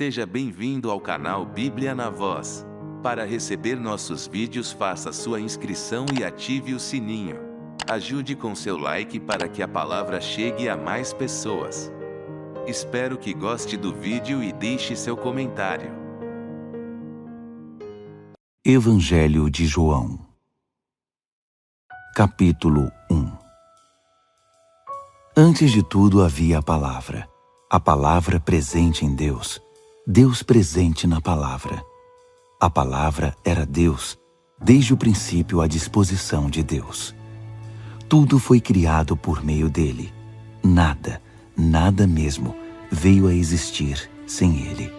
Seja bem-vindo ao canal Bíblia na Voz. Para receber nossos vídeos, faça sua inscrição e ative o sininho. Ajude com seu like para que a palavra chegue a mais pessoas. Espero que goste do vídeo e deixe seu comentário. Evangelho de João, capítulo 1. Antes de tudo havia a palavra presente em Deus, Deus presente na palavra. A palavra era Deus, desde o princípio à disposição de Deus. Tudo foi criado por meio dele. Nada mesmo veio a existir sem ele.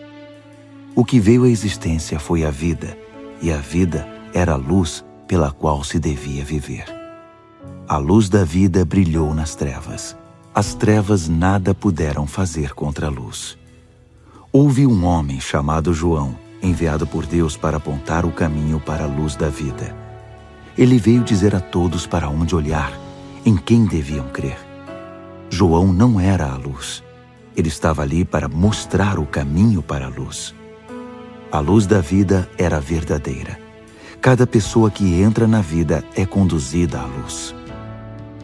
O que veio à existência foi a vida, e a vida era a luz pela qual se devia viver. A luz da vida brilhou nas trevas. As trevas nada puderam fazer contra a luz. Houve um homem chamado João, enviado por Deus para apontar o caminho para a luz da vida. Ele veio dizer a todos para onde olhar, em quem deviam crer. João não era a luz. Ele estava ali para mostrar o caminho para a luz. A luz da vida era verdadeira. Cada pessoa que entra na vida é conduzida à luz.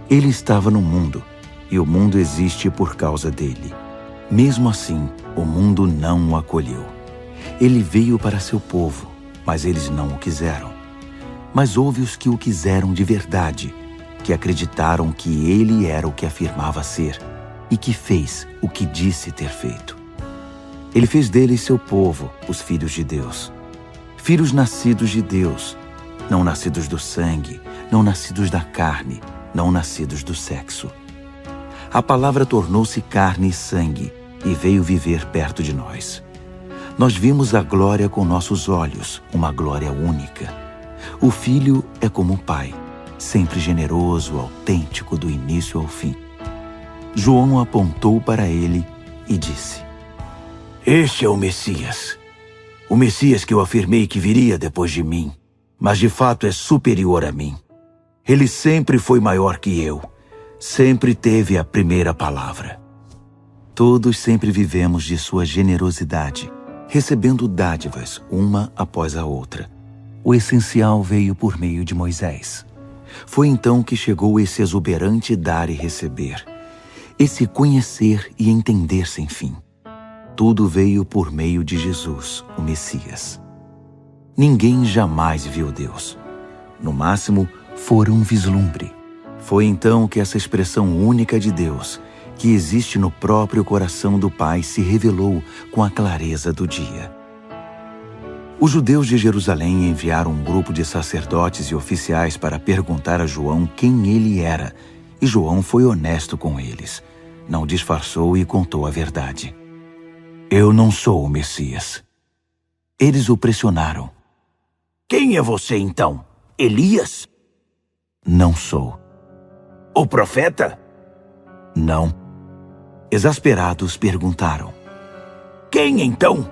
Ele estava no mundo, e o mundo existe por causa dele. Mesmo assim, o mundo não o acolheu. Ele veio para seu povo, mas eles não o quiseram. Mas houve os que o quiseram de verdade, que acreditaram que ele era o que afirmava ser, e que fez o que disse ter feito. Ele fez deles seu povo, os filhos de Deus. Filhos nascidos de Deus, não nascidos do sangue, não nascidos da carne, não nascidos do sexo. A palavra tornou-se carne e sangue e veio viver perto de nós. Nós vimos a glória com nossos olhos, uma glória única. O Filho é como o Pai, sempre generoso, autêntico do início ao fim. João apontou para ele e disse: "Este é o Messias que eu afirmei que viria depois de mim, mas de fato é superior a mim. Ele sempre foi maior que eu, sempre teve a primeira palavra." Todos sempre vivemos de sua generosidade, recebendo dádivas uma após a outra. O essencial veio por meio de Moisés. Foi então que chegou esse exuberante dar e receber, esse conhecer e entender sem fim. Tudo veio por meio de Jesus, o Messias. Ninguém jamais viu Deus. No máximo, fora um vislumbre. Foi então que essa expressão única de Deus, que existe no próprio coração do Pai, se revelou com a clareza do dia. Os judeus de Jerusalém enviaram um grupo de sacerdotes e oficiais para perguntar a João quem ele era, e João foi honesto com eles. Não disfarçou e contou a verdade. "Eu não sou o Messias." Eles o pressionaram. "Quem é você então? Elias?" "Não sou." "O profeta?" "Não." Exasperados, perguntaram: "Quem então?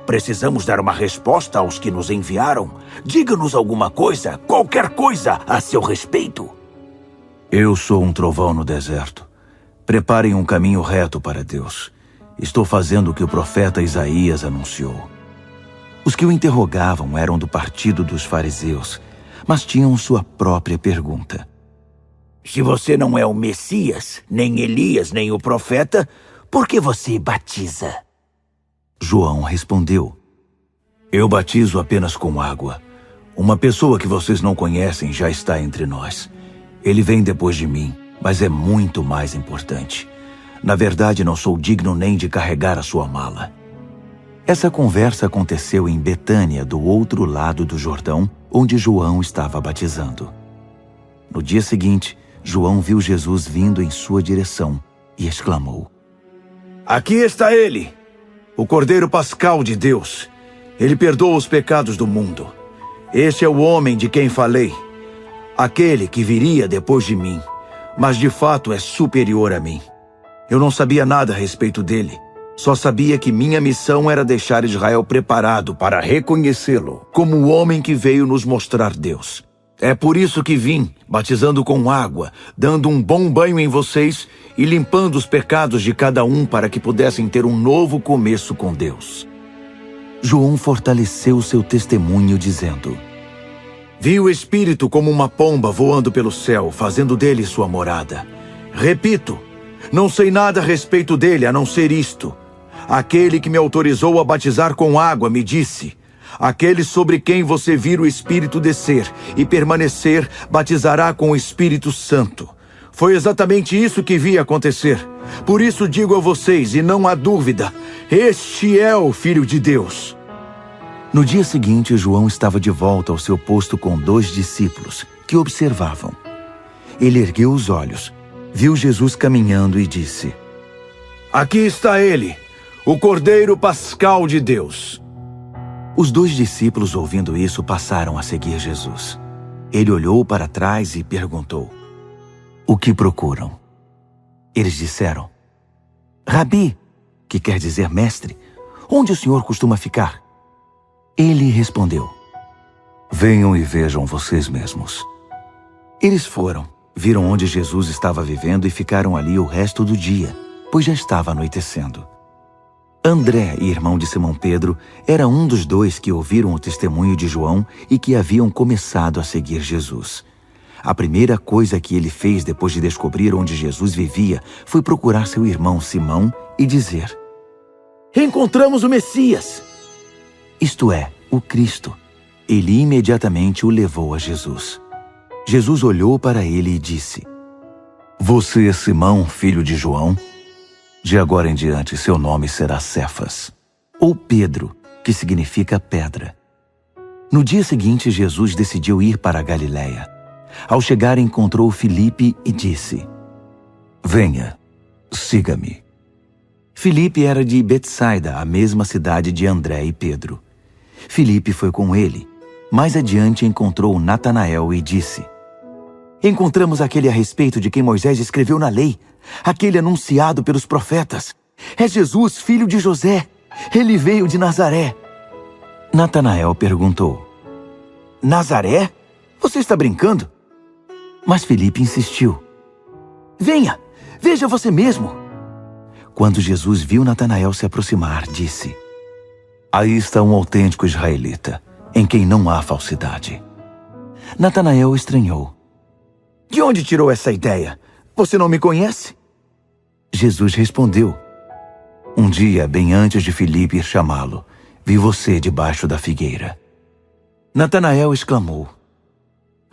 Precisamos dar uma resposta aos que nos enviaram. Diga-nos alguma coisa, qualquer coisa, a seu respeito." "Eu sou um trovão no deserto. Preparem um caminho reto para Deus. Estou fazendo o que o profeta Isaías anunciou." Os que o interrogavam eram do partido dos fariseus, mas tinham sua própria pergunta. "Se você não é o Messias, nem Elias, nem o profeta, por que você batiza?" João respondeu: "Eu batizo apenas com água. Uma pessoa que vocês não conhecem já está entre nós. Ele vem depois de mim, mas é muito mais importante. Na verdade, não sou digno nem de carregar a sua mala." Essa conversa aconteceu em Betânia, do outro lado do Jordão, onde João estava batizando. No dia seguinte, João viu Jesus vindo em sua direção e exclamou: "Aqui está ele, o Cordeiro Pascal de Deus. Ele perdoa os pecados do mundo. Este é o homem de quem falei, aquele que viria depois de mim, mas de fato é superior a mim. Eu não sabia nada a respeito dele. Só sabia que minha missão era deixar Israel preparado para reconhecê-lo como o homem que veio nos mostrar Deus. É por isso que vim, batizando com água, dando um bom banho em vocês e limpando os pecados de cada um para que pudessem ter um novo começo com Deus. João fortaleceu seu testemunho dizendo: Vi o Espírito como uma pomba voando pelo céu, fazendo dele sua morada. Repito, não sei nada a respeito dele a não ser isto. Aquele que me autorizou a batizar com água me disse: aquele sobre quem você vir o Espírito descer e permanecer, batizará com o Espírito Santo. Foi exatamente isso que vi acontecer. Por isso digo a vocês, e não há dúvida, este é o Filho de Deus. No dia seguinte, João estava de volta ao seu posto com 2 discípulos, que observavam. Ele ergueu os olhos, viu Jesus caminhando e disse: Aqui está ele, o Cordeiro Pascal de Deus. Os 2 discípulos, ouvindo isso, passaram a seguir Jesus. Ele olhou para trás e perguntou: O que procuram? Eles disseram: Rabi, que quer dizer mestre, onde o senhor costuma ficar? Ele respondeu: Venham e vejam vocês mesmos. Eles foram, viram onde Jesus estava vivendo e ficaram ali o resto do dia, pois já estava anoitecendo. André, irmão de Simão Pedro, era um dos 2 que ouviram o testemunho de João e que haviam começado a seguir Jesus. A primeira coisa que ele fez depois de descobrir onde Jesus vivia foi procurar seu irmão Simão e dizer: Encontramos o Messias! Isto é, o Cristo. Ele imediatamente o levou a Jesus. Jesus olhou para ele e disse: Você é Simão, filho de João? De agora em diante seu nome será Cefas, ou Pedro, que significa pedra. No dia seguinte, Jesus decidiu ir para a Galiléia. Ao chegar, encontrou Filipe e disse: Venha, siga-me. Filipe era de Betsaida, a mesma cidade de André e Pedro. Filipe foi com ele. Mais adiante encontrou Natanael e disse: Encontramos aquele a respeito de quem Moisés escreveu na lei, aquele anunciado pelos profetas. É Jesus, filho de José. Ele veio de Nazaré. Natanael perguntou: Nazaré? Você está brincando? Mas Filipe insistiu: Venha, veja você mesmo. Quando Jesus viu Natanael se aproximar, disse: Aí está um autêntico israelita, em quem não há falsidade. Natanael estranhou: De onde tirou essa ideia? Você não me conhece? Jesus respondeu: Um dia, bem antes de Filipe ir chamá-lo, vi você debaixo da figueira. Natanael exclamou: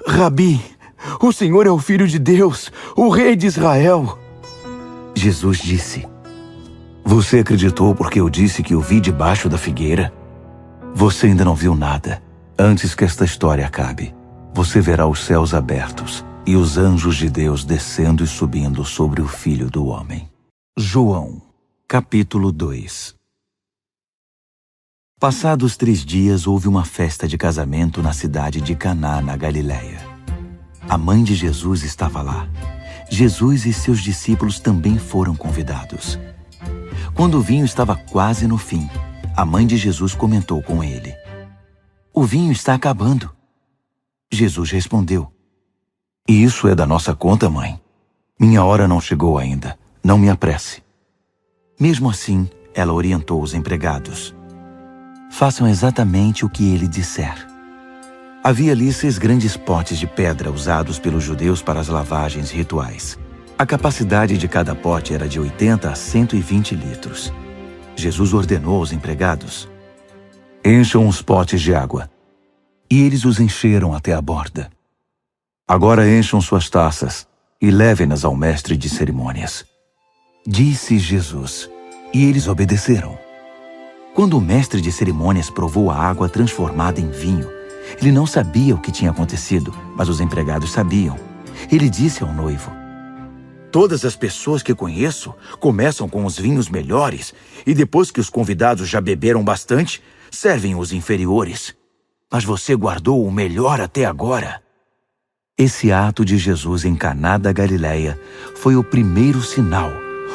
Rabi, o Senhor é o Filho de Deus, o Rei de Israel. Jesus disse: Você acreditou porque eu disse que o vi debaixo da figueira? Você ainda não viu nada. Antes que esta história acabe, você verá os céus abertos e os anjos de Deus descendo e subindo sobre o Filho do Homem. João, capítulo 2. Passados 3 dias, houve uma festa de casamento na cidade de Caná, na Galiléia. A mãe de Jesus estava lá. Jesus e seus discípulos também foram convidados. Quando o vinho estava quase no fim, a mãe de Jesus comentou com ele: O vinho está acabando. Jesus respondeu: Isso é da nossa conta, mãe. Minha hora não chegou ainda. Não me apresse. Mesmo assim, ela orientou os empregados: Façam exatamente o que ele disser. Havia ali 6 grandes potes de pedra usados pelos judeus para as lavagens rituais. A capacidade de cada pote era de 80 a 120 litros. Jesus ordenou aos empregados: Encham os potes de água. E eles os encheram até a borda. Agora encham suas taças e levem-nas ao mestre de cerimônias. Disse Jesus, e eles obedeceram. Quando o mestre de cerimônias provou a água transformada em vinho, ele não sabia o que tinha acontecido, mas os empregados sabiam. Ele disse ao noivo: Todas as pessoas que conheço começam com os vinhos melhores e depois que os convidados já beberam bastante, servem os inferiores. Mas você guardou o melhor até agora. Esse ato de Jesus em Caná da Galiléia foi o primeiro sinal,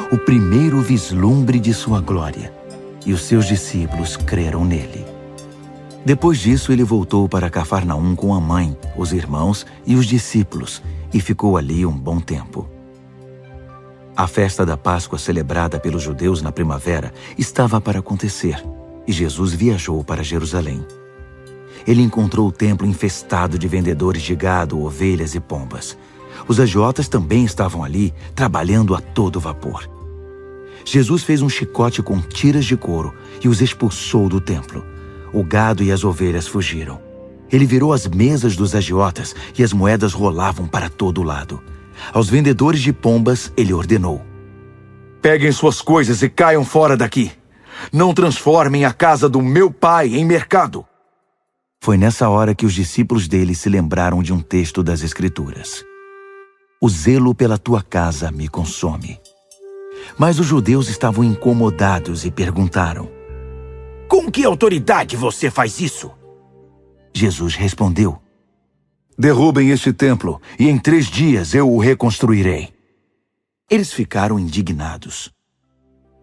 o primeiro vislumbre de sua glória, e os seus discípulos creram nele. Depois disso, ele voltou para Cafarnaum com a mãe, os irmãos e os discípulos, e ficou ali um bom tempo. A festa da Páscoa celebrada pelos judeus na primavera estava para acontecer. e Jesus viajou para Jerusalém. Ele encontrou o templo infestado de vendedores de gado, ovelhas e pombas. Os agiotas também estavam ali, trabalhando a todo vapor. Jesus fez um chicote com tiras de couro e os expulsou do templo. O gado e as ovelhas fugiram. Ele virou as mesas dos agiotas e as moedas rolavam para todo lado. Aos vendedores de pombas, ele ordenou: peguem suas coisas e caiam fora daqui. Não transformem a casa do meu pai em mercado. Foi nessa hora que os discípulos dele se lembraram de um texto das Escrituras: o zelo pela tua casa me consome. Mas os judeus estavam incomodados e perguntaram: com que autoridade você faz isso? Jesus respondeu: derrubem este templo e em 3 dias eu o reconstruirei. Eles ficaram indignados.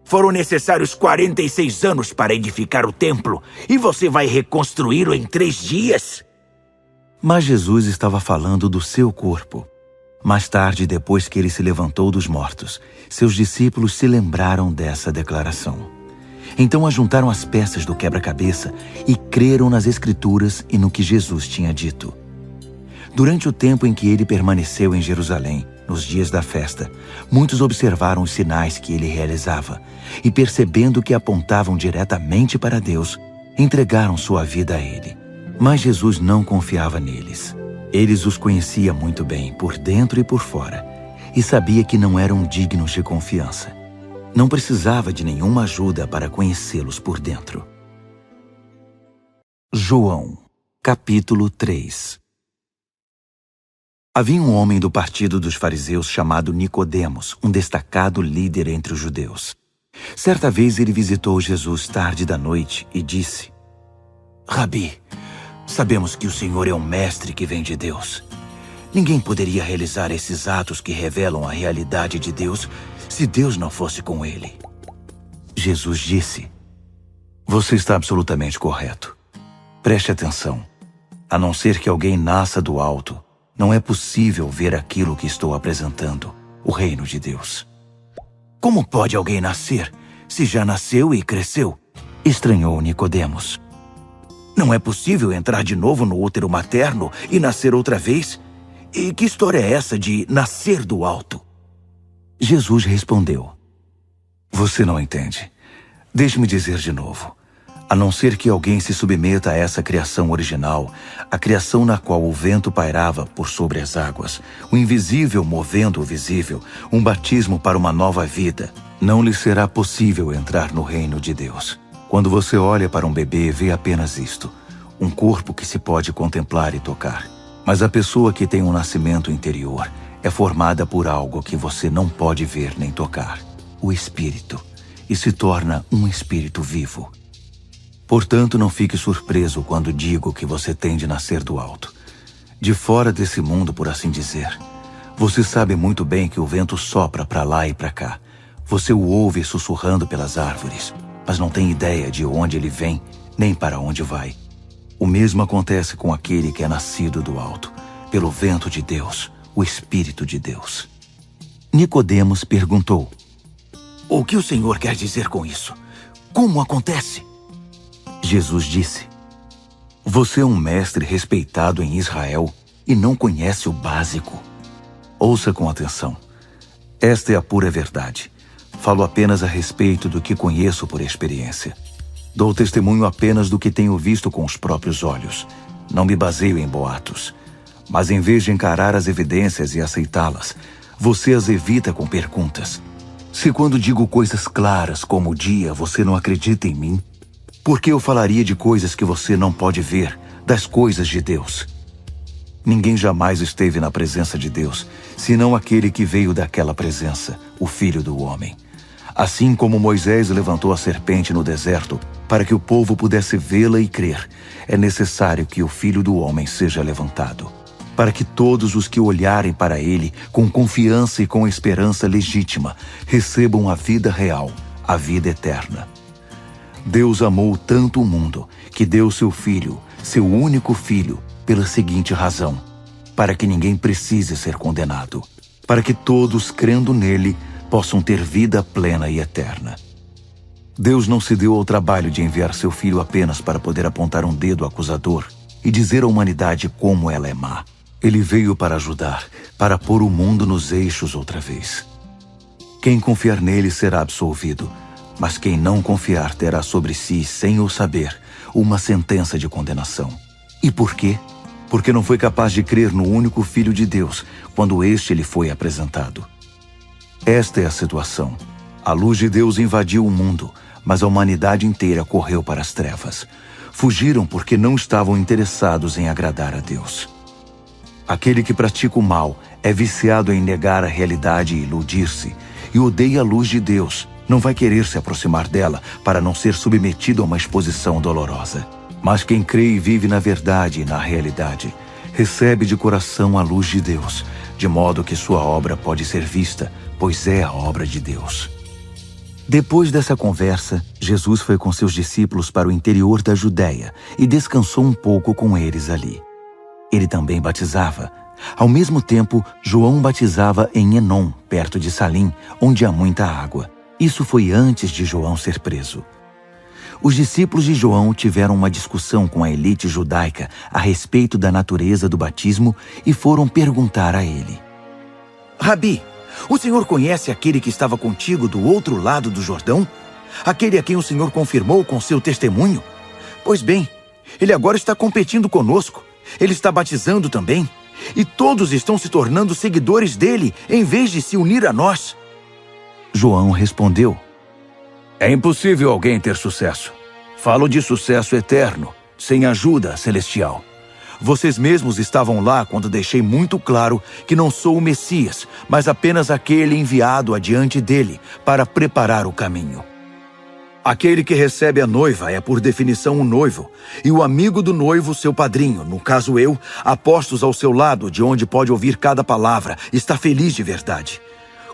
Foram necessários 46 anos para edificar o templo e você vai reconstruí-lo em 3 dias? Mas Jesus estava falando do seu corpo. Mais tarde, depois que ele se levantou dos mortos, seus discípulos se lembraram dessa declaração. Então ajuntaram as peças do quebra-cabeça e creram nas Escrituras e no que Jesus tinha dito. Durante o tempo em que ele permaneceu em Jerusalém, nos dias da festa, muitos observaram os sinais que ele realizava e, percebendo que apontavam diretamente para Deus, entregaram sua vida a ele. Mas Jesus não confiava neles. Eles os conhecia muito bem, por dentro e por fora, e sabia que não eram dignos de confiança. Não precisava de nenhuma ajuda para conhecê-los por dentro. João, capítulo 3. Havia um homem do partido dos fariseus chamado Nicodemos, um destacado líder entre os judeus. Certa vez ele visitou Jesus tarde da noite e disse: Rabi, sabemos que o Senhor é um mestre que vem de Deus. Ninguém poderia realizar esses atos que revelam a realidade de Deus se Deus não fosse com ele. Jesus disse: você está absolutamente correto. Preste atenção. A não ser que alguém nasça do alto, não é possível ver aquilo que estou apresentando, o reino de Deus. Como pode alguém nascer se já nasceu e cresceu? Estranhou Nicodemos. Não é possível entrar de novo no útero materno e nascer outra vez? E que história é essa de nascer do alto? Jesus respondeu: você não entende. Deixe-me dizer de novo. A não ser que alguém se submeta a essa criação original, a criação na qual o vento pairava por sobre as águas, o invisível movendo o visível, um batismo para uma nova vida, não lhe será possível entrar no reino de Deus. Quando você olha para um bebê, vê apenas isto: um corpo que se pode contemplar e tocar. Mas a pessoa que tem um nascimento interior é formada por algo que você não pode ver nem tocar, o Espírito, e se torna um espírito vivo. Portanto, não fique surpreso quando digo que você tem de nascer do alto. De fora desse mundo, por assim dizer. Você sabe muito bem que o vento sopra para lá e para cá. Você o ouve sussurrando pelas árvores, mas não tem ideia de onde ele vem, nem para onde vai. O mesmo acontece com aquele que é nascido do alto, pelo vento de Deus, o Espírito de Deus. Nicodemos perguntou: o que o Senhor quer dizer com isso? Como acontece? Jesus disse: você é um mestre respeitado em Israel e não conhece o básico. Ouça com atenção. Esta é a pura verdade. Falo apenas a respeito do que conheço por experiência. Dou testemunho apenas do que tenho visto com os próprios olhos. Não me baseio em boatos. Mas em vez de encarar as evidências e aceitá-las, você as evita com perguntas. Se quando digo coisas claras como o dia, você não acredita em mim, por que eu falaria de coisas que você não pode ver, das coisas de Deus? Ninguém jamais esteve na presença de Deus, senão aquele que veio daquela presença, o Filho do Homem. Assim como Moisés levantou a serpente no deserto, para que o povo pudesse vê-la e crer, é necessário que o Filho do Homem seja levantado, para que todos os que olharem para ele, com confiança e com esperança legítima, recebam a vida real, a vida eterna. Deus amou tanto o mundo que deu seu Filho, seu único Filho, pela seguinte razão: para que ninguém precise ser condenado, para que todos, crendo nele, possam ter vida plena e eterna. Deus não se deu ao trabalho de enviar seu Filho apenas para poder apontar um dedo acusador e dizer à humanidade como ela é má. Ele veio para ajudar, para pôr o mundo nos eixos outra vez. Quem confiar nele será absolvido, mas quem não confiar terá sobre si, sem o saber, uma sentença de condenação. E por quê? Porque não foi capaz de crer no único Filho de Deus quando este lhe foi apresentado. Esta é a situação. A luz de Deus invadiu o mundo, mas a humanidade inteira correu para as trevas. Fugiram porque não estavam interessados em agradar a Deus. Aquele que pratica o mal é viciado em negar a realidade e iludir-se, e odeia a luz de Deus. Não vai querer se aproximar dela para não ser submetido a uma exposição dolorosa. Mas quem crê e vive na verdade e na realidade, recebe de coração a luz de Deus, de modo que sua obra pode ser vista, pois é a obra de Deus. Depois dessa conversa, Jesus foi com seus discípulos para o interior da Judéia e descansou um pouco com eles ali. Ele também batizava. Ao mesmo tempo, João batizava em Enom, perto de Salim, onde há muita água. Isso foi antes de João ser preso. Os discípulos de João tiveram uma discussão com a elite judaica a respeito da natureza do batismo e foram perguntar a ele: Rabi, o senhor conhece aquele que estava contigo do outro lado do Jordão? Aquele a quem o senhor confirmou com seu testemunho? Pois bem, ele agora está competindo conosco. Ele está batizando também. E todos estão se tornando seguidores dele, em vez de se unir a nós. João respondeu: É impossível alguém ter sucesso. Falo de sucesso eterno, sem ajuda celestial. Vocês mesmos estavam lá quando deixei muito claro que não sou o Messias, mas apenas aquele enviado adiante dele para preparar o caminho. Aquele que recebe a noiva é, por definição, o noivo, e o amigo do noivo, seu padrinho, no caso eu, apostos ao seu lado, de onde pode ouvir cada palavra, está feliz de verdade.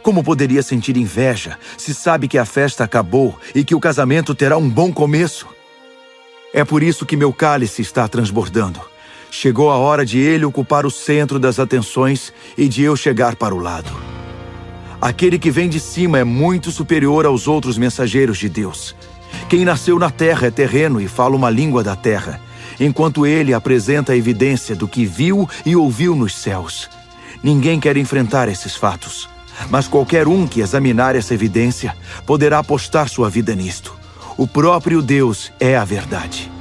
Como poderia sentir inveja se sabe que a festa acabou e que o casamento terá um bom começo? É por isso que meu cálice está transbordando. Chegou a hora de ele ocupar o centro das atenções e de eu chegar para o lado. Aquele que vem de cima é muito superior aos outros mensageiros de Deus. Quem nasceu na terra é terreno e fala uma língua da terra, enquanto ele apresenta a evidência do que viu e ouviu nos céus. Ninguém quer enfrentar esses fatos, mas qualquer um que examinar essa evidência poderá apostar sua vida nisto. O próprio Deus é a verdade.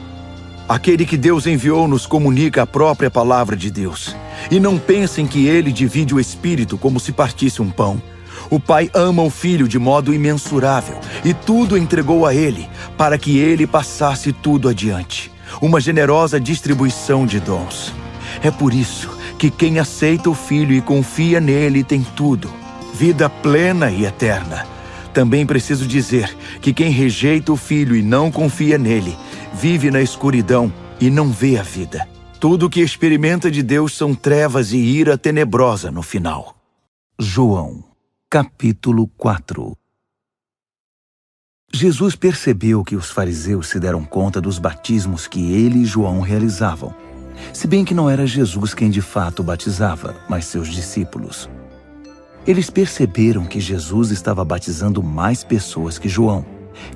Aquele que Deus enviou nos comunica a própria palavra de Deus. E não pensem que ele divide o Espírito como se partisse um pão. O Pai ama o Filho de modo imensurável e tudo entregou a ele, para que ele passasse tudo adiante. Uma generosa distribuição de dons. É por isso que quem aceita o Filho e confia nele tem tudo. Vida plena e eterna. Também preciso dizer que quem rejeita o Filho e não confia nele, vive na escuridão e não vê a vida. Tudo que experimenta de Deus são trevas e ira tenebrosa no final. João, capítulo 4. Jesus percebeu que os fariseus se deram conta dos batismos que ele e João realizavam, se bem que não era Jesus quem de fato batizava, mas seus discípulos. Eles perceberam que Jesus estava batizando mais pessoas que João,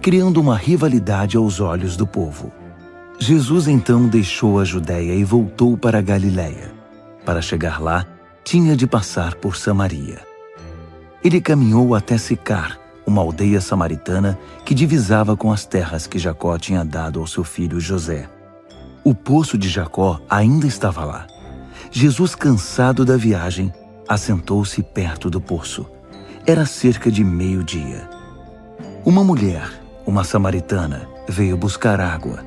criando uma rivalidade aos olhos do povo. Jesus então deixou a Judéia e voltou para a Galiléia. Para chegar lá, tinha de passar por Samaria. Ele caminhou até Sicar, uma aldeia samaritana que divisava com as terras que Jacó tinha dado ao seu filho José. O poço de Jacó ainda estava lá. Jesus, cansado da viagem, assentou-se perto do poço. Era cerca de meio-dia. Uma mulher, uma samaritana, veio buscar água.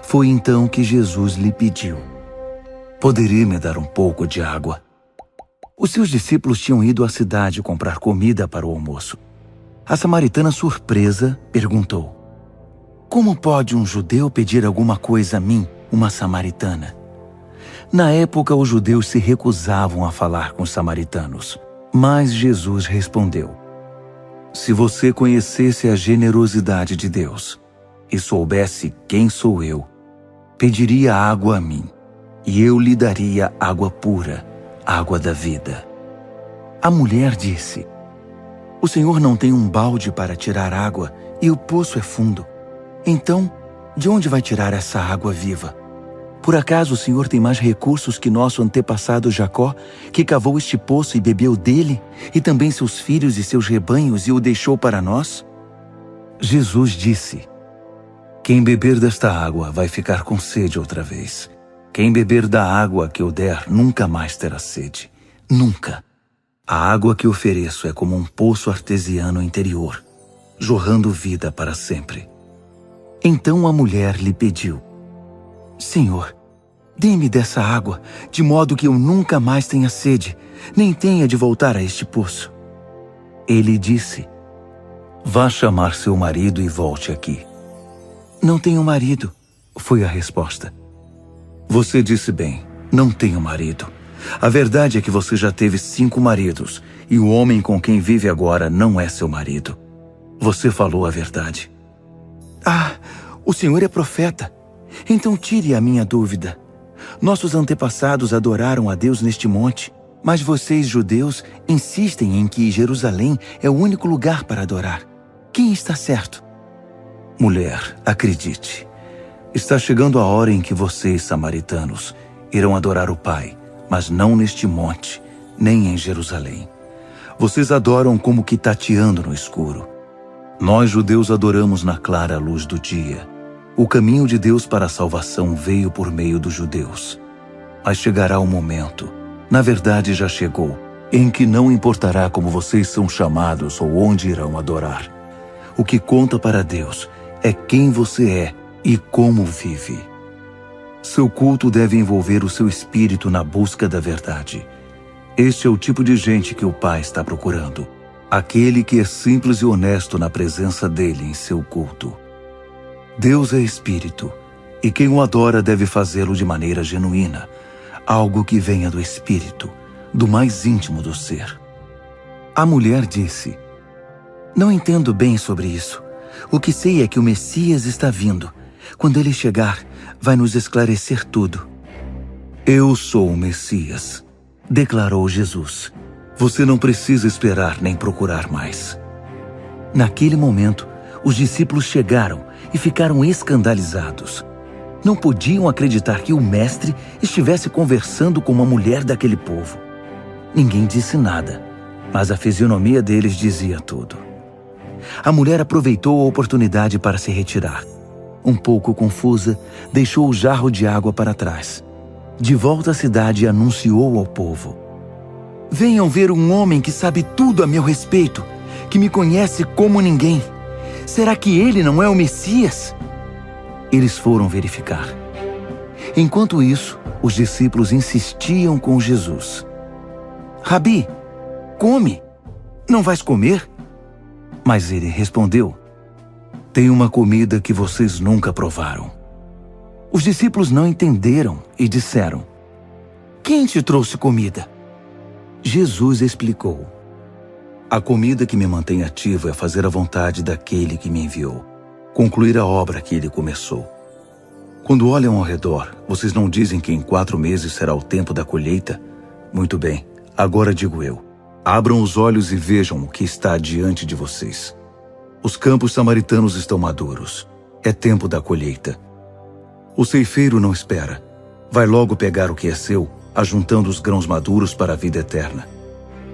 Foi então que Jesus lhe pediu: poderia me dar um pouco de água? Os seus discípulos tinham ido à cidade comprar comida para o almoço. A samaritana, surpresa, perguntou: como pode um judeu pedir alguma coisa a mim, uma samaritana? Na época, os judeus se recusavam a falar com os samaritanos. Mas Jesus respondeu: se você conhecesse a generosidade de Deus e soubesse quem sou eu, pediria água a mim, e eu lhe daria água pura, água da vida. A mulher disse: o Senhor não tem um balde para tirar água e o poço é fundo. Então, de onde vai tirar essa água viva? Por acaso o Senhor tem mais recursos que nosso antepassado Jacó, que cavou este poço e bebeu dele, e também seus filhos e seus rebanhos, e o deixou para nós? Jesus disse: quem beber desta água vai ficar com sede outra vez. Quem beber da água que eu der nunca mais terá sede. Nunca. A água que ofereço é como um poço artesiano interior, jorrando vida para sempre. Então a mulher lhe pediu: Senhor, dê-me dessa água, de modo que eu nunca mais tenha sede, nem tenha de voltar a este poço. Ele disse: vá chamar seu marido e volte aqui. Não tenho marido, foi a resposta. Você disse bem, não tenho marido. A verdade é que você já teve 5 maridos, e o homem com quem vive agora não é seu marido. Você falou a verdade. Ah, o Senhor é profeta. Então tire a minha dúvida. Nossos antepassados adoraram a Deus neste monte, mas vocês, judeus, insistem em que Jerusalém é o único lugar para adorar. Quem está certo? Mulher, acredite. Está chegando a hora em que vocês, samaritanos, irão adorar o Pai, mas não neste monte, nem em Jerusalém. Vocês adoram como que tateando no escuro. Nós, judeus, adoramos na clara luz do dia. O caminho de Deus para a salvação veio por meio dos judeus. Mas chegará o momento, na verdade já chegou, em que não importará como vocês são chamados ou onde irão adorar. O que conta para Deus é quem você é e como vive. Seu culto deve envolver o seu espírito na busca da verdade. Este é o tipo de gente que o Pai está procurando. Aquele que é simples e honesto na presença dele em seu culto. Deus é espírito, e quem o adora deve fazê-lo de maneira genuína, algo que venha do espírito, do mais íntimo do ser. A mulher disse: não entendo bem sobre isso. O que sei é que o Messias está vindo. Quando ele chegar, vai nos esclarecer tudo. Eu sou o Messias, declarou Jesus. Você não precisa esperar nem procurar mais. Naquele momento, os discípulos chegaram e ficaram escandalizados. Não podiam acreditar que o mestre estivesse conversando com uma mulher daquele povo. Ninguém disse nada, mas a fisionomia deles dizia tudo. A mulher aproveitou a oportunidade para se retirar. Um pouco confusa, deixou o jarro de água para trás. De volta à cidade, anunciou ao povo: venham ver um homem que sabe tudo a meu respeito, que me conhece como ninguém. Será que ele não é o Messias? Eles foram verificar. Enquanto isso, os discípulos insistiam com Jesus. Rabi, come. Não vais comer? Mas ele respondeu: tem uma comida que vocês nunca provaram. Os discípulos não entenderam e disseram: quem te trouxe comida? Jesus explicou: a comida que me mantém ativo é fazer a vontade daquele que me enviou, concluir a obra que ele começou. Quando olham ao redor, vocês não dizem que em 4 meses será o tempo da colheita? Muito bem, agora digo eu: abram os olhos e vejam o que está diante de vocês. Os campos samaritanos estão maduros. É tempo da colheita. O ceifeiro não espera. Vai logo pegar o que é seu, ajuntando os grãos maduros para a vida eterna.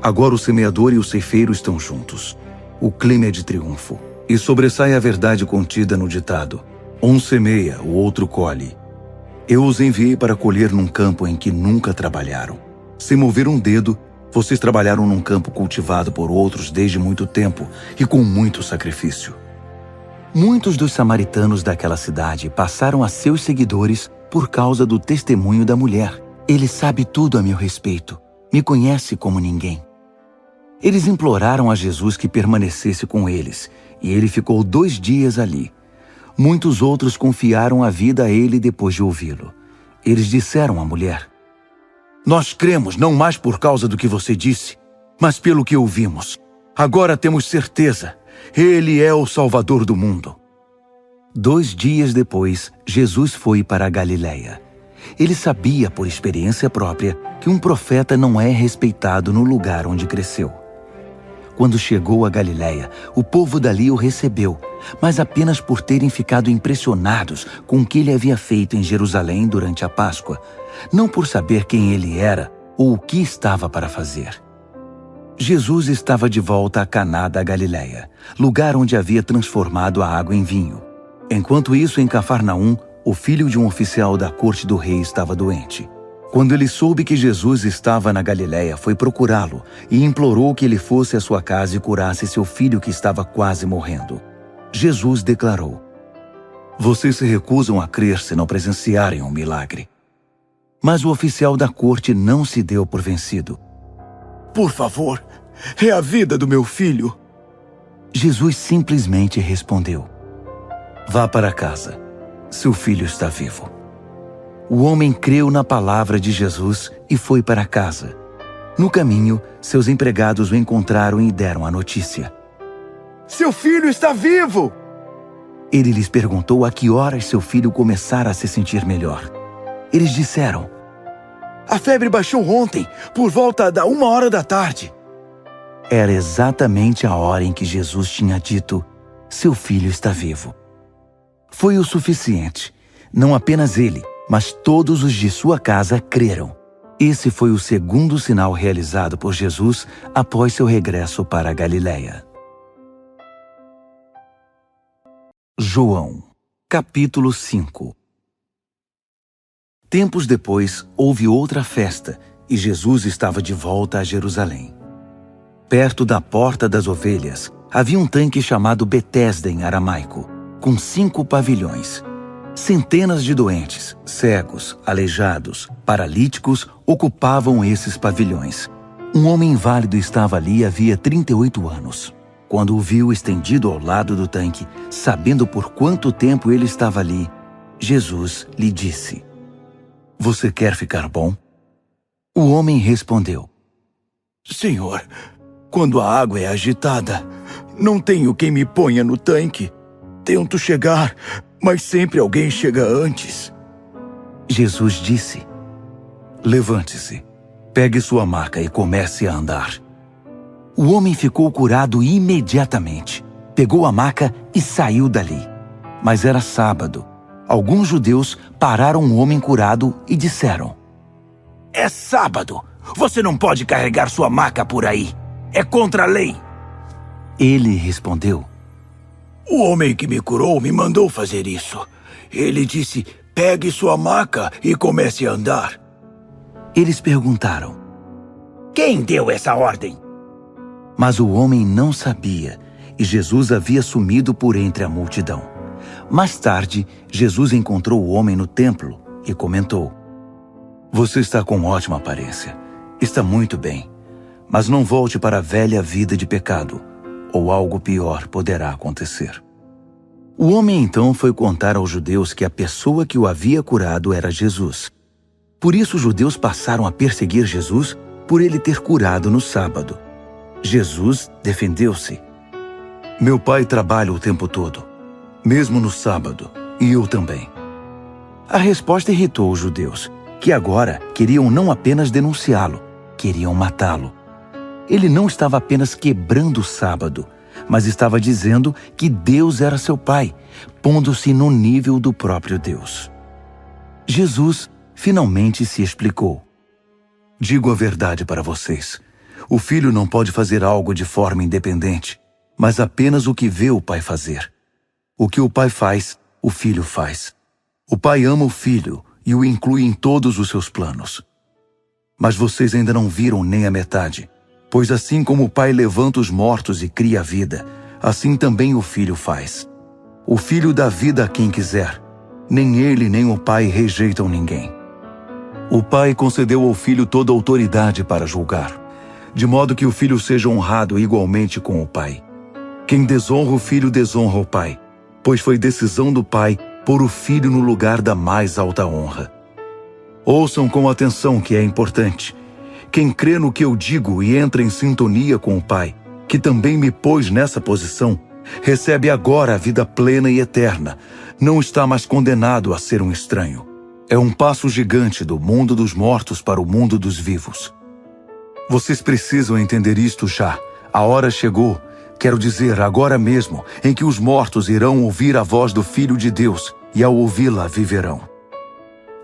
Agora o semeador e o ceifeiro estão juntos. O clima é de triunfo. E sobressai a verdade contida no ditado: um semeia, o outro colhe. Eu os enviei para colher num campo em que nunca trabalharam. Sem mover um dedo, vocês trabalharam num campo cultivado por outros desde muito tempo e com muito sacrifício. Muitos dos samaritanos daquela cidade passaram a seus seguidores por causa do testemunho da mulher. Ele sabe tudo a meu respeito, me conhece como ninguém. Eles imploraram a Jesus que permanecesse com eles, e ele ficou 2 dias ali. Muitos outros confiaram a vida a ele depois de ouvi-lo. Eles disseram à mulher: nós cremos não mais por causa do que você disse, mas pelo que ouvimos. Agora temos certeza, ele é o Salvador do mundo. 2 dias depois, Jesus foi para a Galileia. Ele sabia por experiência própria que um profeta não é respeitado no lugar onde cresceu. Quando chegou a Galiléia, o povo dali o recebeu, mas apenas por terem ficado impressionados com o que ele havia feito em Jerusalém durante a Páscoa, não por saber quem ele era ou o que estava para fazer. Jesus estava de volta a Caná da Galiléia, lugar onde havia transformado a água em vinho. Enquanto isso, em Cafarnaum, o filho de um oficial da corte do rei estava doente. Quando ele soube que Jesus estava na Galiléia, foi procurá-lo e implorou que ele fosse à sua casa e curasse seu filho que estava quase morrendo. Jesus declarou: "Vocês se recusam a crer se não presenciarem um milagre." Mas o oficial da corte não se deu por vencido. Por favor, é a vida do meu filho. Jesus simplesmente respondeu: "Vá para casa. Seu filho está vivo." O homem creu na palavra de Jesus e foi para casa. No caminho, seus empregados o encontraram e deram a notícia. Seu filho está vivo! Ele lhes perguntou a que horas seu filho começara a se sentir melhor. Eles disseram: A febre baixou ontem, por volta da 1h da tarde. Era exatamente a hora em que Jesus tinha dito: "Seu filho está vivo." Foi o suficiente. Não apenas ele, mas todos os de sua casa creram. Esse foi o segundo sinal realizado por Jesus após seu regresso para a Galiléia. João, capítulo 5. Tempos depois, houve outra festa e Jesus estava de volta a Jerusalém. Perto da Porta das Ovelhas, havia um tanque chamado Betesda em aramaico, com 5 pavilhões. Centenas de doentes, cegos, aleijados, paralíticos ocupavam esses pavilhões. Um homem inválido estava ali havia 38 anos. Quando o viu estendido ao lado do tanque, sabendo por quanto tempo ele estava ali, Jesus lhe disse: "Você quer ficar bom?" O homem respondeu: Senhor, quando a água é agitada, não tenho quem me ponha no tanque. Tento chegar, mas sempre alguém chega antes. Jesus disse: "Levante-se, pegue sua maca e comece a andar." O homem ficou curado imediatamente. Pegou a maca e saiu dali. Mas era sábado. Alguns judeus pararam o homem curado e disseram: "É sábado. Você não pode carregar sua maca por aí. É contra a lei." Ele respondeu: O homem que me curou me mandou fazer isso. Ele disse: pegue sua maca e comece a andar. Eles perguntaram: Quem deu essa ordem? Mas o homem não sabia, e Jesus havia sumido por entre a multidão. Mais tarde, Jesus encontrou o homem no templo e comentou: "Você está com ótima aparência. Está muito bem. Mas não volte para a velha vida de pecado, ou algo pior poderá acontecer." O homem então foi contar aos judeus que a pessoa que o havia curado era Jesus. Por isso os judeus passaram a perseguir Jesus por ele ter curado no sábado. Jesus defendeu-se: "Meu pai trabalha o tempo todo, mesmo no sábado, e eu também." A resposta irritou os judeus, que agora queriam não apenas denunciá-lo, queriam matá-lo. Ele não estava apenas quebrando o sábado, mas estava dizendo que Deus era seu pai, pondo-se no nível do próprio Deus. Jesus finalmente se explicou: "Digo a verdade para vocês. O filho não pode fazer algo de forma independente, mas apenas o que vê o pai fazer. O que o pai faz, o filho faz. O pai ama o filho e o inclui em todos os seus planos. Mas vocês ainda não viram nem a metade, pois assim como o pai levanta os mortos e cria a vida, assim também o filho faz. O filho dá vida a quem quiser. Nem ele nem o pai rejeitam ninguém. O pai concedeu ao filho toda a autoridade para julgar, de modo que o filho seja honrado igualmente com o pai. Quem desonra o filho desonra o pai, pois foi decisão do pai pôr o filho no lugar da mais alta honra. Ouçam com atenção que é importante. Quem crê no que eu digo e entra em sintonia com o Pai, que também me pôs nessa posição, recebe agora a vida plena e eterna. Não está mais condenado a ser um estranho. É um passo gigante do mundo dos mortos para o mundo dos vivos. Vocês precisam entender isto já, A hora chegou, quero dizer, agora mesmo, em que os mortos irão ouvir a voz do Filho de Deus, e ao ouvi-la viverão.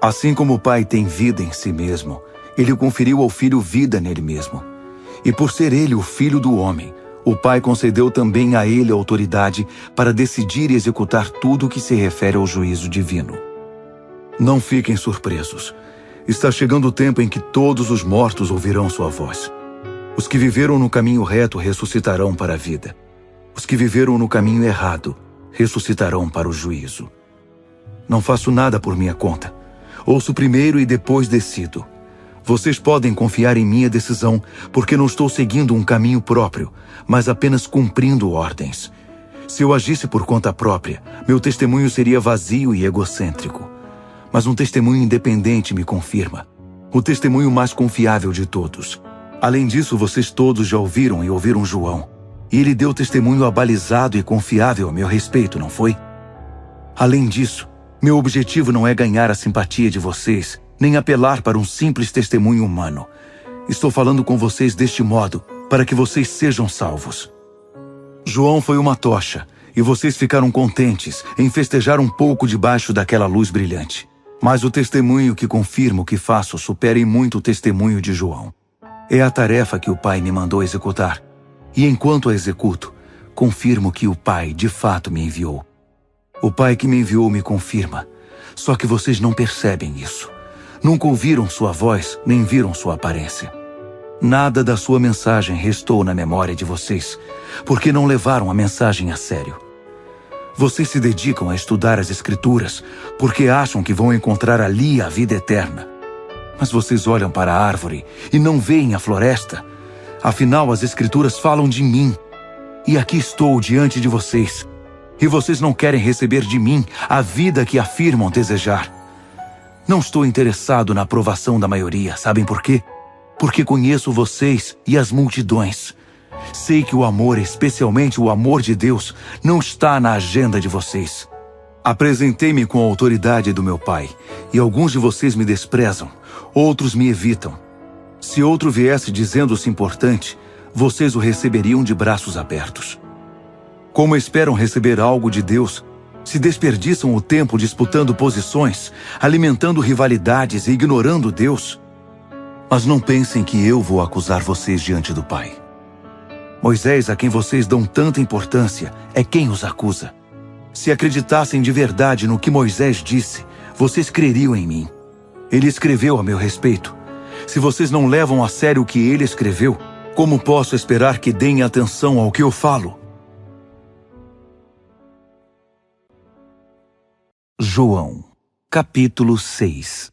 Assim como o Pai tem vida em si mesmo, ele conferiu ao Filho vida nele mesmo. E por ser ele o Filho do homem, o Pai concedeu também a ele autoridade para decidir e executar tudo o que se refere ao juízo divino. Não fiquem surpresos. Está chegando o tempo em que todos os mortos ouvirão sua voz. Os que viveram no caminho reto ressuscitarão para a vida. Os que viveram no caminho errado ressuscitarão para o juízo. Não faço nada por minha conta. Ouço primeiro e depois decido. Vocês podem confiar em minha decisão, porque não estou seguindo um caminho próprio, mas apenas cumprindo ordens. Se eu agisse por conta própria, meu testemunho seria vazio e egocêntrico. Mas um testemunho independente me confirma. O testemunho mais confiável de todos. Além disso, vocês todos já ouviram e ouviram João. E ele deu testemunho abalizado e confiável a meu respeito, não foi? Além disso, meu objetivo não é ganhar a simpatia de vocês, nem apelar para um simples testemunho humano. Estou falando com vocês deste modo, para que vocês sejam salvos. João foi uma tocha, e vocês ficaram contentes em festejar um pouco debaixo daquela luz brilhante. Mas o testemunho que confirmo que faço supera em muito o testemunho de João. É a tarefa que o Pai me mandou executar. E enquanto a executo, confirmo que o Pai de fato me enviou. O Pai que me enviou me confirma. Só que vocês não percebem isso. Nunca ouviram sua voz, nem viram sua aparência. Nada da sua mensagem restou na memória de vocês, porque não levaram a mensagem a sério. Vocês se dedicam a estudar as Escrituras, porque acham que vão encontrar ali a vida eterna. Mas vocês olham para a árvore e não veem a floresta. Afinal, as Escrituras falam de mim. E aqui estou diante de vocês. E vocês não querem receber de mim a vida que afirmam desejar. Não estou interessado na aprovação da maioria, sabem por quê? Porque conheço vocês e as multidões. Sei que o amor, especialmente o amor de Deus, não está na agenda de vocês. Apresentei-me com a autoridade do meu Pai, e alguns de vocês me desprezam, outros me evitam. Se outro viesse dizendo-se importante, vocês o receberiam de braços abertos. Como esperam receber algo de Deus, se desperdiçam o tempo disputando posições, alimentando rivalidades e ignorando Deus? Mas não pensem que eu vou acusar vocês diante do Pai. Moisés, a quem vocês dão tanta importância, é quem os acusa. Se acreditassem de verdade no que Moisés disse, vocês creriam em mim. Ele escreveu a meu respeito. Se vocês não levam a sério o que ele escreveu, como posso esperar que deem atenção ao que eu falo? João, capítulo 6.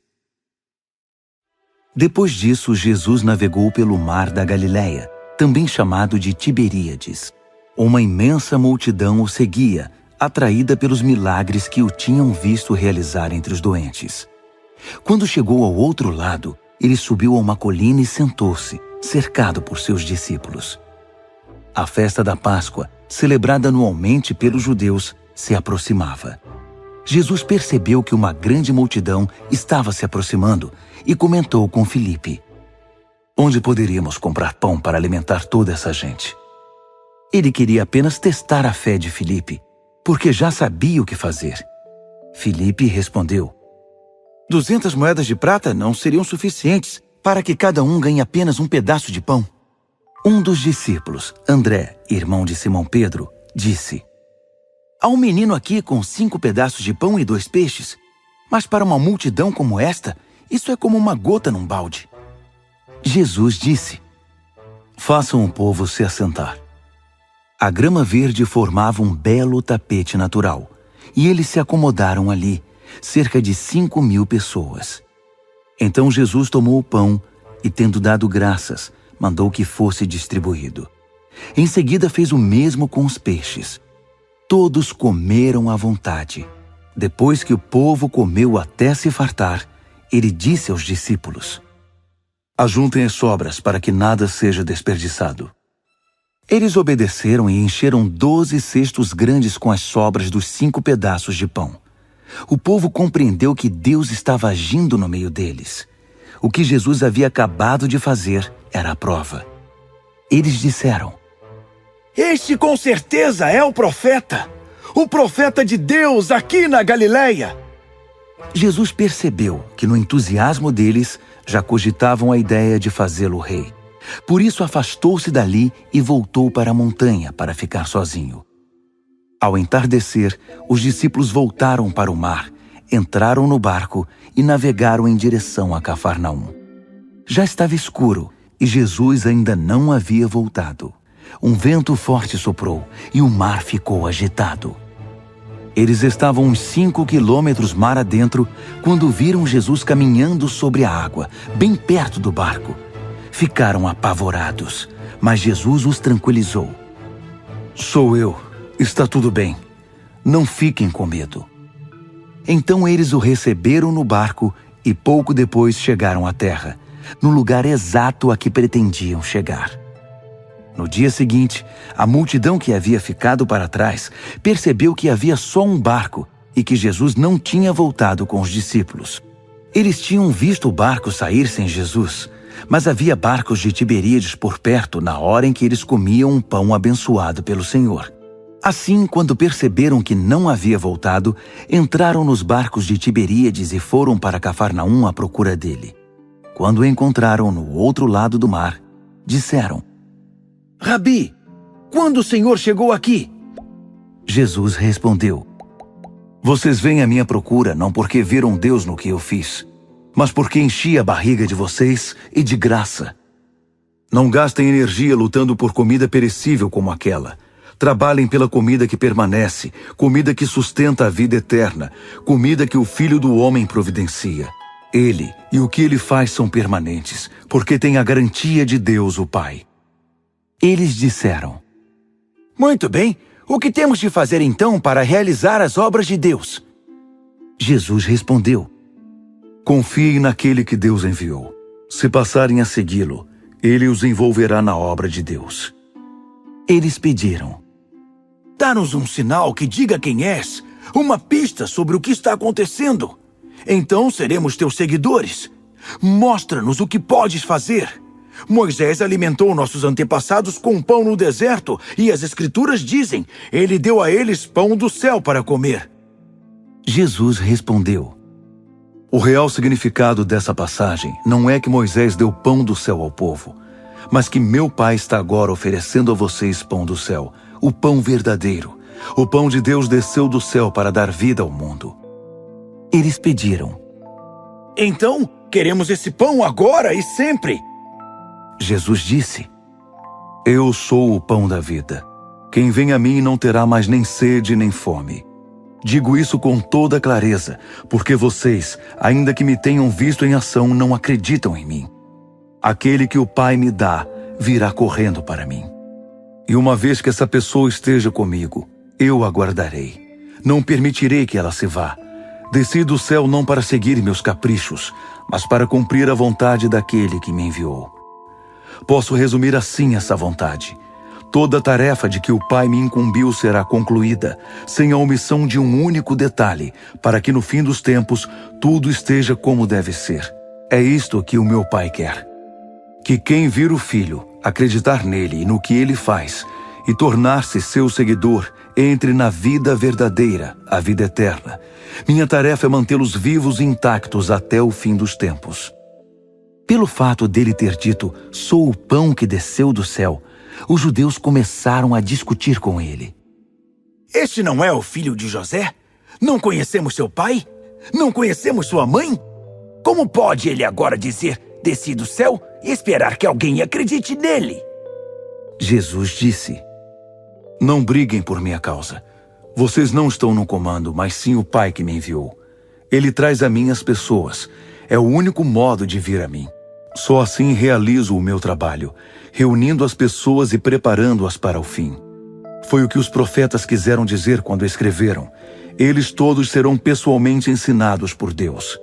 Depois disso, Jesus navegou pelo mar da Galileia, também chamado de Tiberíades. Uma imensa multidão o seguia, atraída pelos milagres que o tinham visto realizar entre os doentes. Quando chegou ao outro lado, ele subiu a uma colina e sentou-se, cercado por seus discípulos. A festa da Páscoa, celebrada anualmente pelos judeus, se aproximava. Jesus percebeu que uma grande multidão estava se aproximando e comentou com Filipe: onde poderíamos comprar pão para alimentar toda essa gente? Ele queria apenas testar a fé de Filipe, porque já sabia o que fazer. Filipe respondeu: 200 moedas de prata não seriam suficientes para que cada um ganhe apenas um pedaço de pão. Um dos discípulos, André, irmão de Simão Pedro, disse: há um menino aqui com 5 pedaços de pão e 2 peixes, mas para uma multidão como esta, isso é como uma gota num balde. Jesus disse: façam o povo se assentar. A grama verde formava um belo tapete natural, e eles se acomodaram ali, cerca de 5.000 pessoas. Então Jesus tomou o pão e, tendo dado graças, mandou que fosse distribuído. Em seguida fez o mesmo com os peixes. Todos comeram à vontade. Depois que o povo comeu até se fartar, ele disse aos discípulos: ajuntem as sobras para que nada seja desperdiçado. Eles obedeceram e encheram 12 cestos grandes com as sobras dos 5 pedaços de pão. O povo compreendeu que Deus estava agindo no meio deles. O que Jesus havia acabado de fazer era a prova. Eles disseram: Este com certeza é o profeta de Deus aqui na Galileia. Jesus percebeu que no entusiasmo deles já cogitavam a ideia de fazê-lo rei. Por isso afastou-se dali e voltou para a montanha para ficar sozinho. Ao entardecer, os discípulos voltaram para o mar, entraram no barco e navegaram em direção a Cafarnaum. Já estava escuro e Jesus ainda não havia voltado. Um vento forte soprou e o mar ficou agitado. Eles estavam uns 5 quilômetros mar adentro quando viram Jesus caminhando sobre a água, bem perto do barco. Ficaram apavorados, mas Jesus os tranquilizou. Sou eu, está tudo bem. Não fiquem com medo. Então eles o receberam no barco e pouco depois chegaram à terra, no lugar exato a que pretendiam chegar. No dia seguinte, a multidão que havia ficado para trás percebeu que havia só um barco e que Jesus não tinha voltado com os discípulos. Eles tinham visto o barco sair sem Jesus, mas havia barcos de Tiberíades por perto na hora em que eles comiam um pão abençoado pelo Senhor. Assim, quando perceberam que não havia voltado, entraram nos barcos de Tiberíades e foram para Cafarnaum à procura dele. Quando o encontraram no outro lado do mar, disseram: Rabi, quando o Senhor chegou aqui? Jesus respondeu: Vocês vêm à minha procura não porque viram Deus no que eu fiz, mas porque enchi a barriga de vocês e de graça. Não gastem energia lutando por comida perecível como aquela. Trabalhem pela comida que permanece, comida que sustenta a vida eterna, comida que o Filho do Homem providencia. Ele e o que ele faz são permanentes, porque tem a garantia de Deus, o Pai. Eles disseram: Muito bem, o que temos de fazer então para realizar as obras de Deus? Jesus respondeu: Confiem naquele que Deus enviou. Se passarem a segui-lo, ele os envolverá na obra de Deus. Eles pediram: Dá-nos um sinal que diga quem és, uma pista sobre o que está acontecendo. Então seremos teus seguidores. Mostra-nos o que podes fazer. Moisés alimentou nossos antepassados com pão no deserto, e as Escrituras dizem, ele deu a eles pão do céu para comer. Jesus respondeu: O real significado dessa passagem não é que Moisés deu pão do céu ao povo, mas que meu Pai está agora oferecendo a vocês pão do céu, o pão verdadeiro. O pão de Deus desceu do céu para dar vida ao mundo. Eles pediram: Então, queremos esse pão agora e sempre. Jesus disse: Eu sou o pão da vida. Quem vem a mim não terá mais nem sede nem fome. Digo isso com toda clareza, porque vocês, ainda que me tenham visto em ação, não acreditam em mim. Aquele que o Pai me dá, virá correndo para mim. E uma vez que essa pessoa esteja comigo, eu a guardarei. Não permitirei que ela se vá. Desci do céu não para seguir meus caprichos, mas para cumprir a vontade daquele que me enviou. Posso resumir assim essa vontade: toda a tarefa de que o Pai me incumbiu será concluída, sem a omissão de um único detalhe, para que no fim dos tempos tudo esteja como deve ser. É isto que o meu Pai quer: que quem vir o Filho, acreditar nele e no que ele faz, e tornar-se seu seguidor, entre na vida verdadeira, a vida eterna. Minha tarefa é mantê-los vivos e intactos até o fim dos tempos. Pelo fato dele ter dito, sou o pão que desceu do céu, os judeus começaram a discutir com ele. Este não é o filho de José? Não conhecemos seu pai? Não conhecemos sua mãe? Como pode ele agora dizer, desci do céu, e esperar que alguém acredite nele? Jesus disse: Não briguem por minha causa. Vocês não estão no comando, mas sim o Pai que me enviou. Ele traz a mim as pessoas. É o único modo de vir a mim. Só assim realizo o meu trabalho, reunindo as pessoas e preparando-as para o fim. Foi o que os profetas quiseram dizer quando escreveram: eles todos serão pessoalmente ensinados por Deus.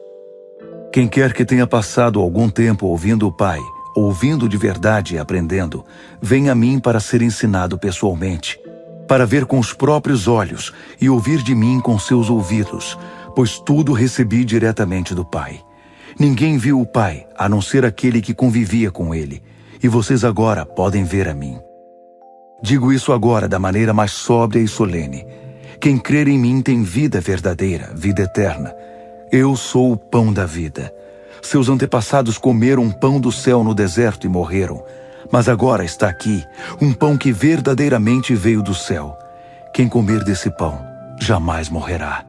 Quem quer que tenha passado algum tempo ouvindo o Pai, ouvindo de verdade e aprendendo, vem a mim para ser ensinado pessoalmente, para ver com os próprios olhos e ouvir de mim com seus ouvidos, pois tudo recebi diretamente do Pai. Ninguém viu o Pai, a não ser aquele que convivia com ele, e vocês agora podem ver a mim. Digo isso agora da maneira mais sóbria e solene. Quem crer em mim tem vida verdadeira, vida eterna. Eu sou o pão da vida. Seus antepassados comeram pão do céu no deserto e morreram. Mas agora está aqui um pão que verdadeiramente veio do céu. Quem comer desse pão jamais morrerá.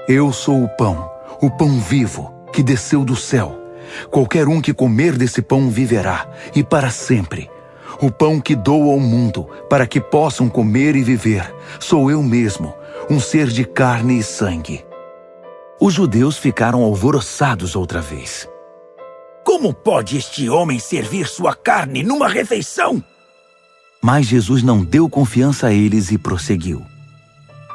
Eu sou o pão vivo que desceu do céu. Qualquer um que comer desse pão viverá, e para sempre. O pão que dou ao mundo, para que possam comer e viver, sou eu mesmo, um ser de carne e sangue. Os judeus ficaram alvoroçados outra vez. Como pode este homem servir sua carne numa refeição? Mas Jesus não deu confiança a eles e prosseguiu.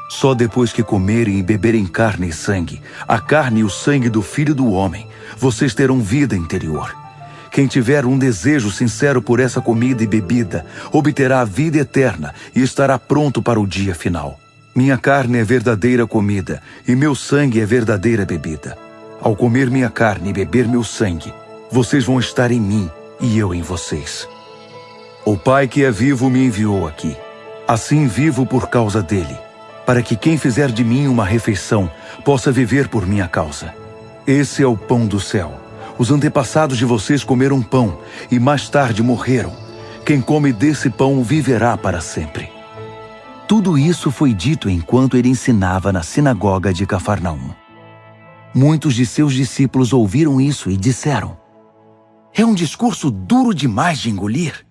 Só depois que comerem e beberem carne e sangue, a carne e o sangue do Filho do Homem, vocês terão vida interior. Quem tiver um desejo sincero por essa comida e bebida, obterá a vida eterna e estará pronto para o dia final. Minha carne é verdadeira comida e meu sangue é verdadeira bebida. Ao comer minha carne e beber meu sangue, vocês vão estar em mim e eu em vocês. O Pai que é vivo me enviou aqui. Assim vivo por causa dele, para que quem fizer de mim uma refeição possa viver por minha causa. Esse é o pão do céu. Os antepassados de vocês comeram pão e mais tarde morreram. Quem come desse pão viverá para sempre. Tudo isso foi dito enquanto ele ensinava na sinagoga de Cafarnaum. Muitos de seus discípulos ouviram isso e disseram: É um discurso duro demais de engolir.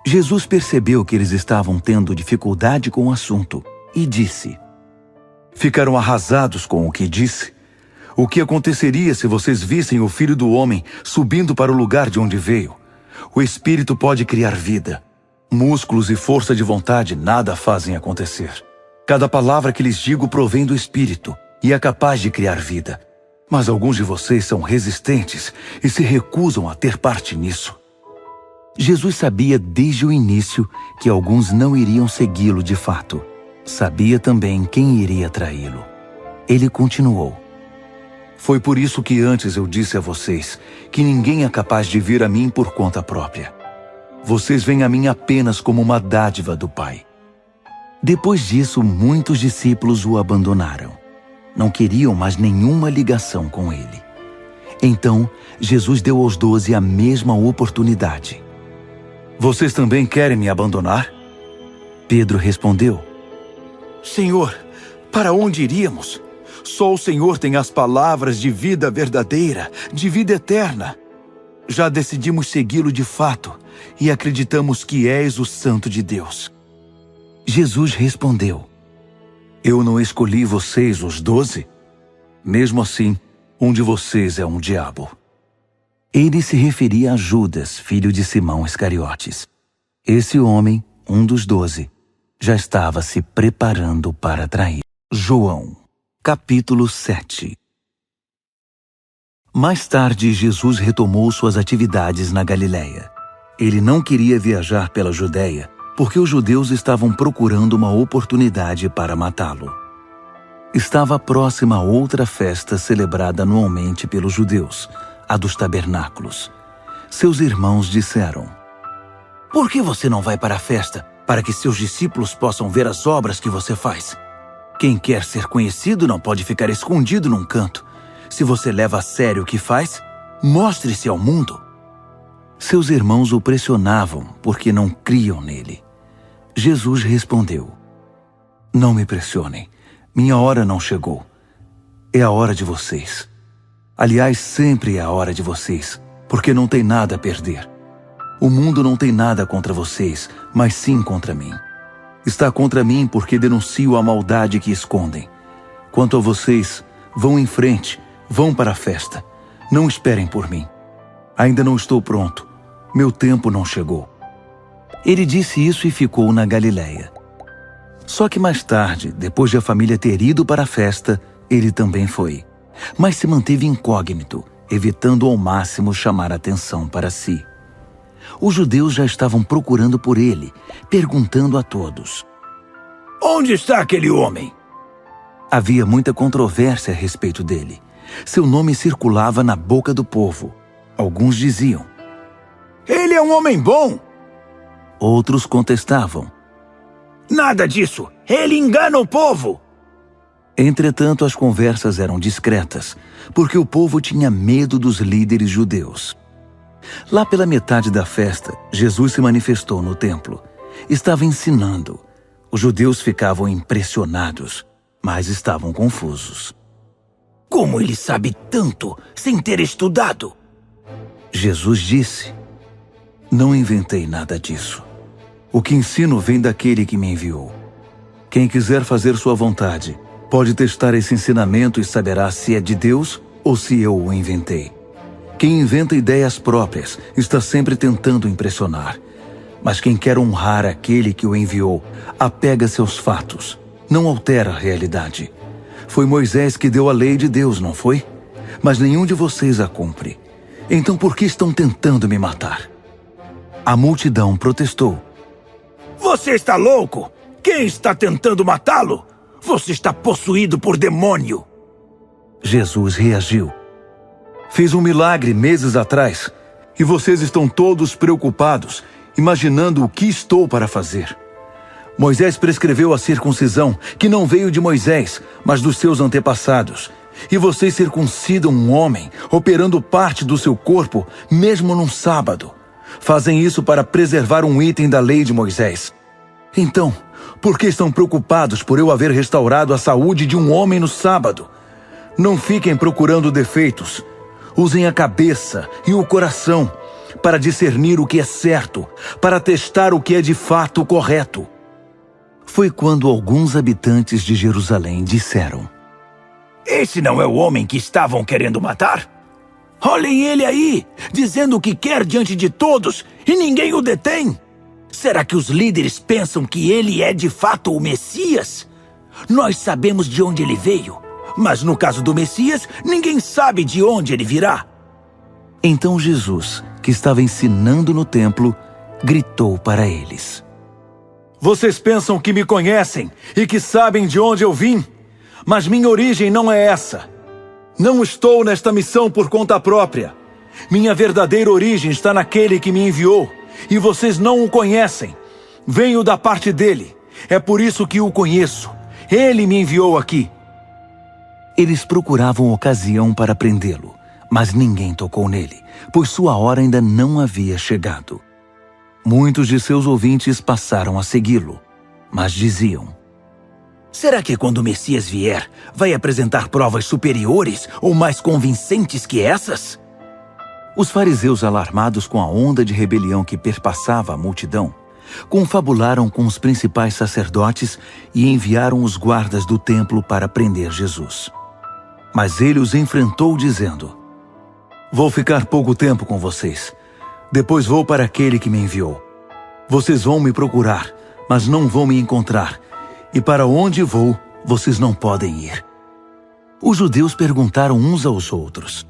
Jesus percebeu que eles estavam tendo dificuldade com o assunto e disse: Ficaram arrasados com o que disse? O que aconteceria se vocês vissem o Filho do Homem subindo para o lugar de onde veio? O Espírito pode criar vida. Músculos e força de vontade nada fazem acontecer. Cada palavra que lhes digo provém do Espírito e é capaz de criar vida. Mas alguns de vocês são resistentes e se recusam a ter parte nisso. Jesus sabia desde o início que alguns não iriam segui-lo de fato. Sabia também quem iria traí-lo. Ele continuou: Foi por isso que antes eu disse a vocês que ninguém é capaz de vir a mim por conta própria. Vocês vêm a mim apenas como uma dádiva do Pai. Depois disso, muitos discípulos o abandonaram. Não queriam mais nenhuma ligação com ele. Então, Jesus deu aos 12 a mesma oportunidade. Vocês também querem me abandonar? Pedro respondeu: Senhor, para onde iríamos? Só o Senhor tem as palavras de vida verdadeira, de vida eterna. Já decidimos segui-lo de fato e acreditamos que és o Santo de Deus. Jesus respondeu: Eu não escolhi vocês, os 12? Mesmo assim, um de vocês é um diabo. Ele se referia a Judas, filho de Simão Iscariotes. Esse homem, um dos 12, já estava se preparando para trair. João, capítulo 7. Mais tarde, Jesus retomou suas atividades na Galiléia. Ele não queria viajar pela Judéia, porque os judeus estavam procurando uma oportunidade para matá-lo. Estava próxima a outra festa celebrada anualmente pelos judeus, a dos tabernáculos. Seus irmãos disseram: Por que você não vai para a festa, para que seus discípulos possam ver as obras que você faz? Quem quer ser conhecido não pode ficar escondido num canto. Se você leva a sério o que faz, mostre-se ao mundo. Seus irmãos o pressionavam porque não criam nele. Jesus respondeu: Não me pressionem. Minha hora não chegou. É a hora de vocês. Aliás, sempre é a hora de vocês, porque não tem nada a perder. O mundo não tem nada contra vocês, mas sim contra mim. Está contra mim porque denuncio a maldade que escondem. Quanto a vocês, vão em frente, vão para a festa. Não esperem por mim. Ainda não estou pronto. Meu tempo não chegou. Ele disse isso e ficou na Galiléia. Só que mais tarde, depois de a família ter ido para a festa, ele também foi. Mas se manteve incógnito, evitando ao máximo chamar atenção para si. Os judeus já estavam procurando por ele, perguntando a todos: Onde está aquele homem? Havia muita controvérsia a respeito dele. Seu nome circulava na boca do povo. Alguns diziam: Ele é um homem bom. Outros contestavam: Nada disso! Ele engana o povo! Entretanto, as conversas eram discretas, porque o povo tinha medo dos líderes judeus. Lá pela metade da festa, Jesus se manifestou no templo. Estava ensinando. Os judeus ficavam impressionados, mas estavam confusos. Como ele sabe tanto sem ter estudado? Jesus disse: Não inventei nada disso. O que ensino vem daquele que me enviou. Quem quiser fazer sua vontade, pode testar esse ensinamento e saberá se é de Deus ou se eu o inventei. Quem inventa ideias próprias está sempre tentando impressionar. Mas quem quer honrar aquele que o enviou, apega-se aos fatos, não altera a realidade. Foi Moisés que deu a lei de Deus, não foi? Mas nenhum de vocês a cumpre. Então por que estão tentando me matar? A multidão protestou. Você está louco? Quem está tentando matá-lo? Você está possuído por demônio. Jesus reagiu. Fiz um milagre meses atrás, e vocês estão todos preocupados, imaginando o que estou para fazer. Moisés prescreveu a circuncisão, que não veio de Moisés, mas dos seus antepassados. E vocês circuncidam um homem, operando parte do seu corpo, mesmo num sábado. Fazem isso para preservar um item da lei de Moisés. Então, por que estão preocupados por eu haver restaurado a saúde de um homem no sábado? Não fiquem procurando defeitos. Usem a cabeça e o coração para discernir o que é certo, para testar o que é de fato correto. Foi quando alguns habitantes de Jerusalém disseram: Esse não é o homem que estavam querendo matar? Olhem ele aí, dizendo o que quer diante de todos e ninguém o detém. Será que os líderes pensam que ele é de fato o Messias? Nós sabemos de onde ele veio, mas no caso do Messias, ninguém sabe de onde ele virá. Então Jesus, que estava ensinando no templo, gritou para eles: Vocês pensam que me conhecem e que sabem de onde eu vim? Mas minha origem não é essa. Não estou nesta missão por conta própria. Minha verdadeira origem está naquele que me enviou, e vocês não o conhecem. Venho da parte dele. É por isso que o conheço. Ele me enviou aqui. Eles procuravam ocasião para prendê-lo, mas ninguém tocou nele, pois sua hora ainda não havia chegado. Muitos de seus ouvintes passaram a segui-lo, mas diziam: Será que quando o Messias vier, vai apresentar provas superiores ou mais convincentes que essas? Os fariseus, alarmados com a onda de rebelião que perpassava a multidão, confabularam com os principais sacerdotes e enviaram os guardas do templo para prender Jesus. Mas ele os enfrentou dizendo: Vou ficar pouco tempo com vocês. Depois vou para aquele que me enviou. Vocês vão me procurar, mas não vão me encontrar. E para onde vou, vocês não podem ir. Os judeus perguntaram uns aos outros: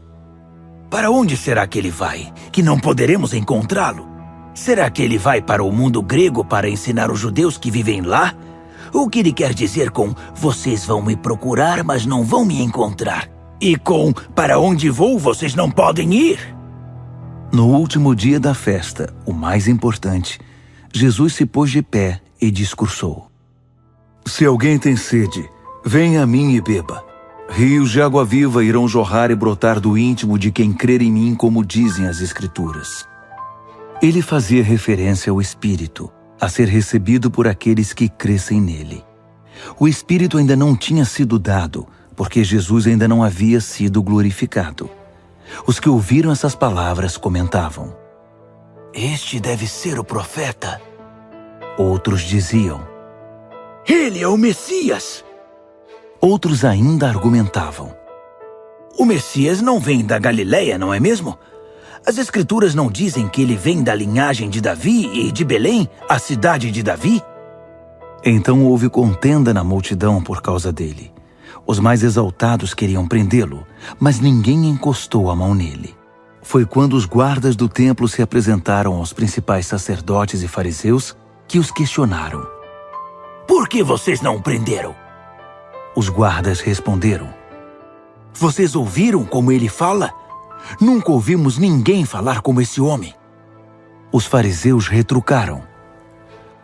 Para onde será que ele vai, que não poderemos encontrá-lo? Será que ele vai para o mundo grego para ensinar os judeus que vivem lá? O que ele quer dizer com vocês vão me procurar, mas não vão me encontrar? E com para onde vou, vocês não podem ir? No último dia da festa, o mais importante, Jesus se pôs de pé e discursou: Se alguém tem sede, venha a mim e beba. Rios de água viva irão jorrar e brotar do íntimo de quem crer em mim, como dizem as Escrituras. Ele fazia referência ao Espírito, a ser recebido por aqueles que crescem nele. O Espírito ainda não tinha sido dado, porque Jesus ainda não havia sido glorificado. Os que ouviram essas palavras comentavam: Este deve ser o profeta. Outros diziam: Ele é o Messias. Outros ainda argumentavam: O Messias não vem da Galileia, não é mesmo? As Escrituras não dizem que ele vem da linhagem de Davi e de Belém, a cidade de Davi? Então houve contenda na multidão por causa dele. Os mais exaltados queriam prendê-lo, mas ninguém encostou a mão nele. Foi quando os guardas do templo se apresentaram aos principais sacerdotes e fariseus que os questionaram: Por que vocês não o prenderam? Os guardas responderam: Vocês ouviram como ele fala? Nunca ouvimos ninguém falar como esse homem. Os fariseus retrucaram: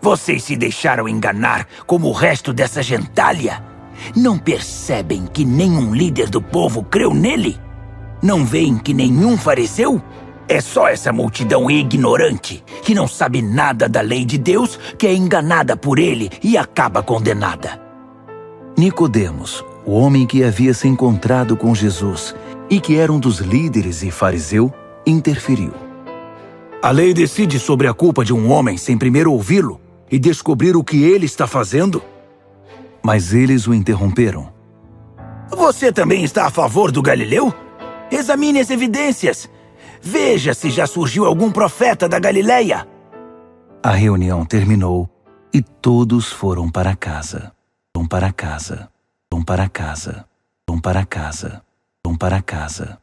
Vocês se deixaram enganar como o resto dessa gentalha? Não percebem que nenhum líder do povo creu nele? Não veem que nenhum fariseu? É só essa multidão ignorante, que não sabe nada da lei de Deus, que é enganada por ele e acaba condenada. Nicodemos, o homem que havia se encontrado com Jesus e que era um dos líderes e fariseu, interferiu. A lei decide sobre a culpa de um homem sem primeiro ouvi-lo e descobrir o que ele está fazendo? Mas eles o interromperam. Você também está a favor do Galileu? Examine as evidências. Veja se já surgiu algum profeta da Galileia. A reunião terminou e todos foram para casa. Vão para casa. Vão para casa. Vão para casa. Vão para casa.